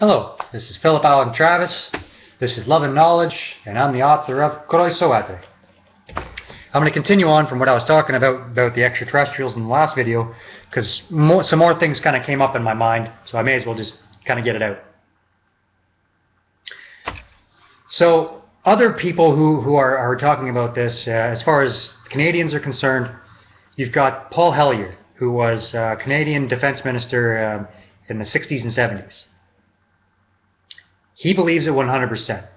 Hello, this is Philip Allen Travis. This is Love and Knowledge, and I'm the author of Koroisoate. I'm going to continue on from what I was talking about the extraterrestrials in the last video, because some more things kind of came up in my mind, so I may as well just kind of get it out. So, other people who are talking about this, as far as Canadians are concerned, you've got Paul Hellyer, who was Canadian Defense Minister in the 60s and 70s. He believes it 100%.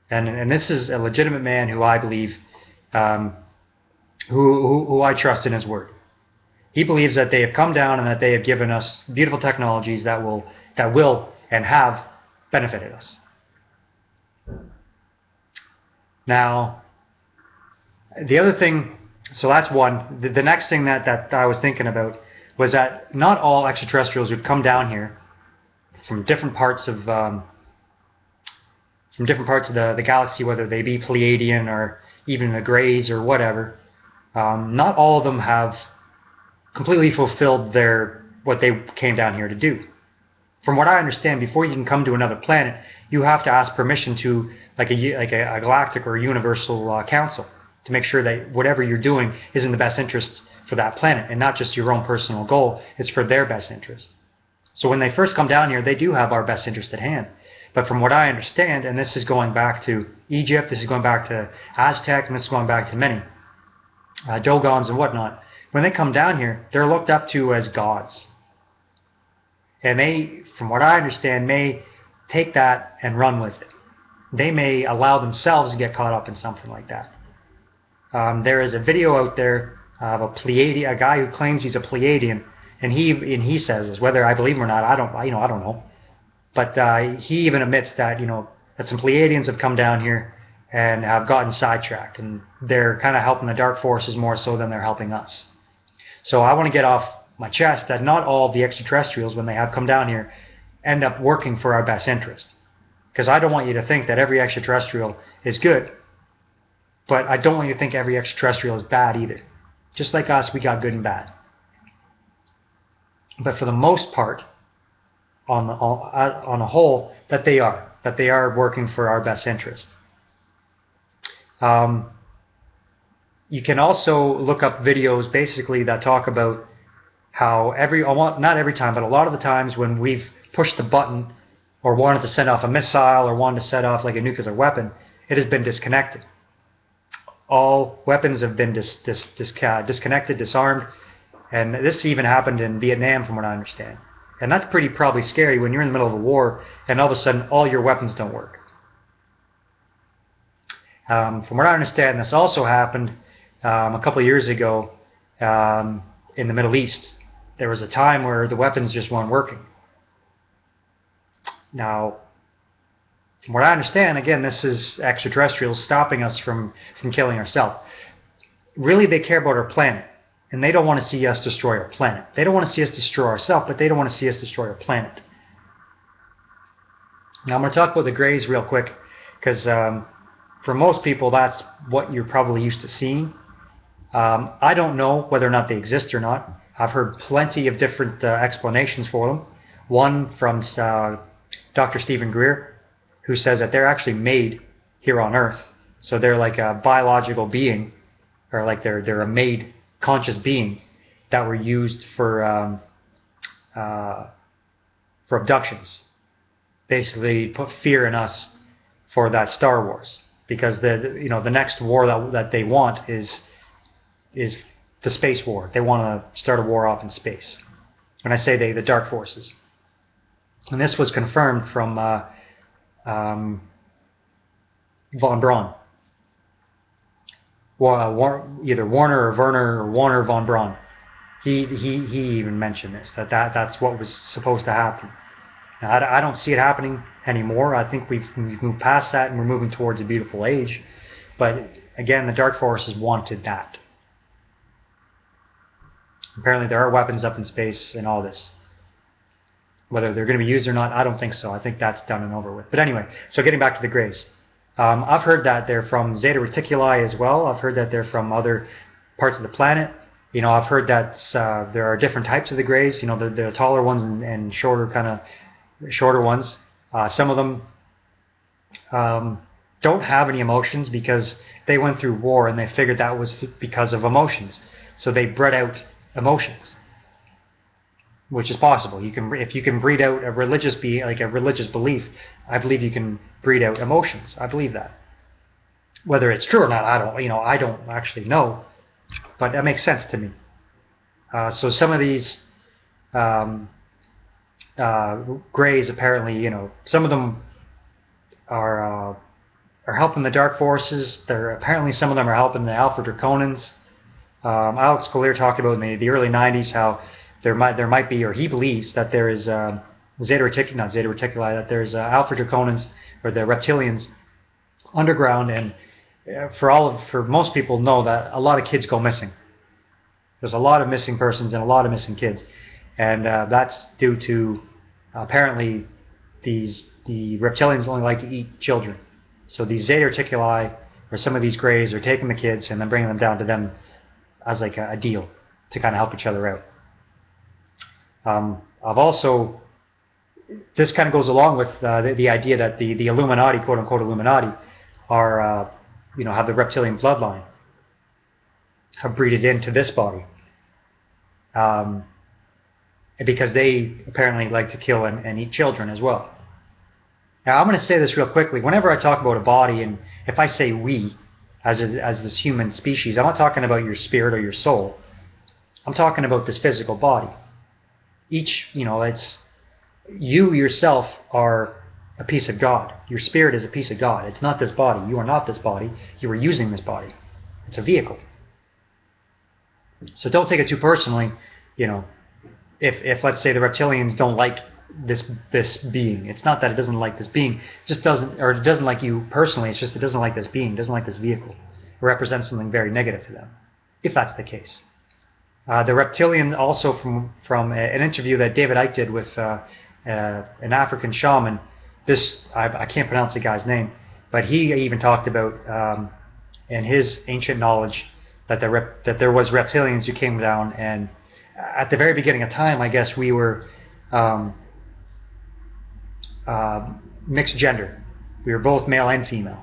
And this is a legitimate man who I believe, who I trust in his word. He believes that they have come down and that they have given us beautiful technologies that will and have benefited us. Now, the other thing, so that's one. The next thing that I was thinking about was that not all extraterrestrials would come down here from different parts of the galaxy, whether they be Pleiadian or even the Greys or whatever. Not all of them have completely fulfilled what they came down here to do. From what I understand, before you can come to another planet, you have to ask permission to like a galactic or a universal council to make sure that whatever you're doing is in the best interest for that planet and not just your own personal goal. It's for their best interest. So when they first come down here, they do have our best interest at hand. But from what I understand, and this is going back to Egypt, this is going back to Aztec, and this is going back to many Dogons and whatnot, when they come down here, they're looked up to as gods. And they, from what I understand, may take that and run with it. They may allow themselves to get caught up in something like that. There is a video out there of a guy who claims he's a Pleiadian, and he says, whether I believe him or not, I don't know. But he even admits that that some Pleiadians have come down here and have gotten sidetracked, and they're kind of helping the dark forces more so than they're helping us. So I want to get off my chest that not all the extraterrestrials, when they have come down here, end up working for our best interest. Because I don't want you to think that every extraterrestrial is good, but I don't want you to think every extraterrestrial is bad either. Just like us, we got good and bad. But for the most part, on a whole, that they are working for our best interest. You can also look up videos basically that talk about how not every time, but a lot of the times when we've pushed the button or wanted to send off a missile or wanted to set off like a nuclear weapon, it has been disconnected. All weapons have been disconnected, disarmed, and this even happened in Vietnam from what I understand. And that's probably scary when you're in the middle of a war and all of a sudden all your weapons don't work. From what I understand, this also happened a couple of years ago in the Middle East. There was a time where the weapons just weren't working. Now, from what I understand, again, this is extraterrestrials stopping us from killing ourselves. Really, they care about our planet. And they don't want to see us destroy our planet. They don't want to see us destroy ourselves, but they don't want to see us destroy our planet. Now I'm going to talk about the Greys real quick, because for most people that's what you're probably used to seeing. I don't know whether or not they exist or not. I've heard plenty of different explanations for them. One from Dr. Stephen Greer, who says that they're actually made here on Earth. So they're like a biological being, or like they're a made conscious being that were used for abductions. Basically, put fear in us for that Star Wars, because the next war that they want is the space war. They want to start a war off in space. When I say they, the dark forces. And this was confirmed from von Braun. Either Warner or Werner or Warner von Braun. He even mentioned this, that's what was supposed to happen. Now, I don't see it happening anymore. I think we've moved past that and we're moving towards a beautiful age. But again, the dark forces wanted that. Apparently there are weapons up in space and all this. Whether they're going to be used or not, I don't think so. I think that's done and over with. But anyway, so getting back to the Greys. I've heard that they're from Zeta Reticuli as well. I've heard that they're from other parts of the planet. I've heard that there are different types of the Greys. The taller ones and shorter kind of shorter ones. Some of them don't have any emotions because they went through war and they figured that was because of emotions. So they bred out emotions, which is possible. If you can breed out a religious belief, I believe you can breed out emotions. I believe that. Whether it's true or not, I don't actually know, but that makes sense to me. So some of these Greys, apparently, some of them are helping the Dark Forces. Apparently some of them are helping the Alpha Draconans. Alex Collier talked about in the early 90s how there might be, or he believes that there is Zeta Reticuli, that there's Alpha Draconans, or the reptilians, underground, and for most people know that a lot of kids go missing. There's a lot of missing persons and a lot of missing kids, and that's due to apparently the reptilians only like to eat children. So these Zeta Reticuli, or some of these Greys, are taking the kids and then bringing them down to them as like a deal to kind of help each other out. I've also, this kind of goes along with the idea that the Illuminati, quote unquote Illuminati, are have the reptilian bloodline, have breeded into this body, because they apparently like to kill and eat children as well. Now I'm going to say this real quickly. Whenever I talk about a body, and if I say we, as this human species, I'm not talking about your spirit or your soul. I'm talking about this physical body. It's you yourself are a piece of God. Your spirit is a piece of God. It's not this body. You are not this body. You are using this body. It's a vehicle. So don't take it too personally. If let's say the reptilians don't like this being, it's not that it doesn't like this being. It just doesn't, or it doesn't like you personally. It's just it doesn't like this being. It doesn't like this vehicle. It represents something very negative to them, if that's the case. The reptilian, also from an interview that David Icke did with an African shaman. I can't pronounce the guy's name, but he even talked about in his ancient knowledge that there was reptilians who came down, and at the very beginning of time, I guess we were mixed gender. We were both male and female,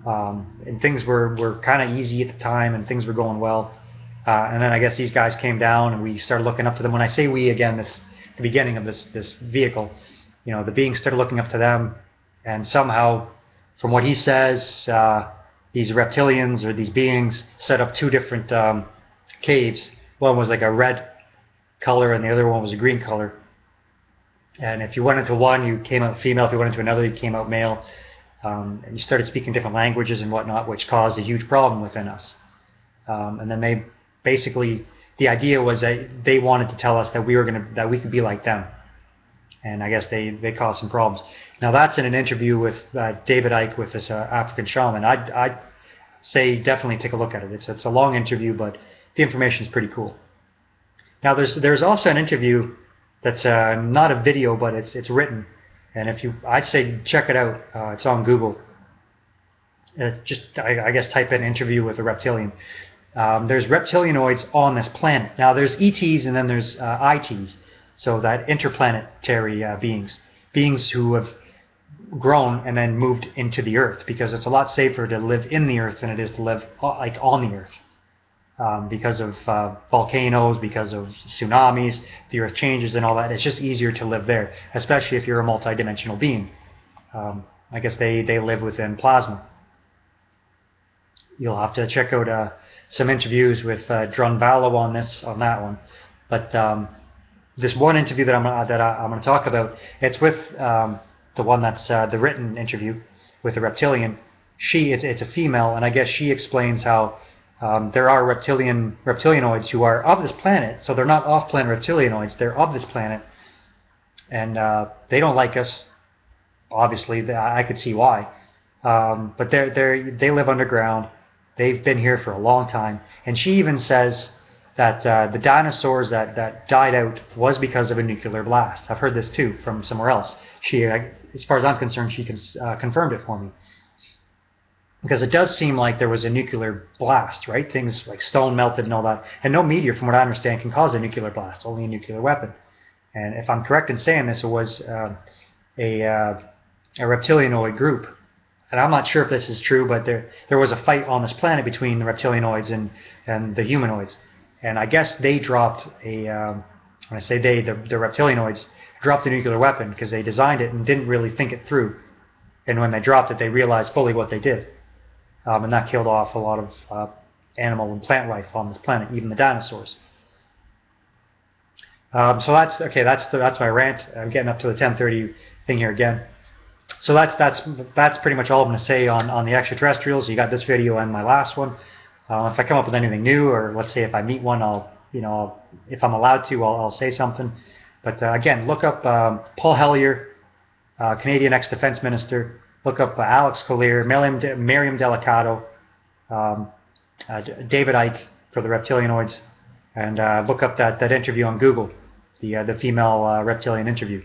and things were kind of easy at the time, and things were going well. And then I guess these guys came down, and we started looking up to them. When I say we, again, the beginning of this vehicle, the beings started looking up to them, and somehow, from what he says, these reptilians, or these beings, set up two different caves. One was like a red color, and the other one was a green color. And if you went into one, you came out female. If you went into another, you came out male. And you started speaking different languages and whatnot, which caused a huge problem within us. And then they basically, the idea was that they wanted to tell us that we could be like them. And I guess they caused some problems. Now that's in an interview with David Icke with this African shaman. I'd say definitely take a look at it. It's a long interview, but the information is pretty cool. Now there's also an interview that's not a video, but it's written. And I'd say check it out. It's on Google. I guess type in interview with a reptilian. There's reptilianoids on this planet. Now there's ETs and then there's ITs. So that interplanetary beings who have grown and then moved into the Earth, because it's a lot safer to live in the Earth than it is to live like on the Earth, because of volcanoes, because of tsunamis, the Earth changes and all that. It's just easier to live there, especially if you're a multidimensional being. I guess they live within plasma. You'll have to check out some interviews with Drunvalo on that one, but this one interview that I'm going to talk about, it's with the one that's the written interview with the reptilian. It's a female, and I guess she explains how there are reptilianoids who are of this planet, so they're not off-planet reptilianoids. They're of this planet, and they don't like us. Obviously, I could see why, but they live underground. They've been here for a long time, and she even says that the dinosaurs that died out was because of a nuclear blast. I've heard this too from somewhere else. She, as far as I'm concerned, she confirmed it for me. Because it does seem like there was a nuclear blast, right? Things like stone melted and all that. And no meteor, from what I understand, can cause a nuclear blast, only a nuclear weapon. And if I'm correct in saying this, it was a reptilianoid group. And I'm not sure if this is true, but there was a fight on this planet between the reptilianoids and the humanoids. And I guess they dropped when I say they, the reptilianoids dropped a nuclear weapon because they designed it and didn't really think it through. And when they dropped it, they realized fully what they did. And that killed off a lot of animal and plant life on this planet, even the dinosaurs. So that's okay. That's my rant. I'm getting up to the 10:30 thing here again. So that's pretty much all I'm going to say on the extraterrestrials. You got this video and my last one. If I come up with anything new, or let's say if I meet one, if I'm allowed to, I'll say something. But again, look up Paul Hellyer, Canadian ex-defense minister. Look up Alex Collier, Miriam Delicado, David Icke for the reptilianoids, and look up that interview on Google, the female reptilian interview.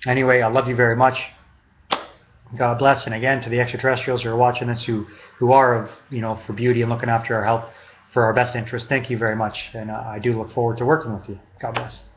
Anyway, I love you very much. God bless, and again, to the extraterrestrials who are watching this, who are for beauty and looking after our health, for our best interest, thank you very much, and I do look forward to working with you. God bless.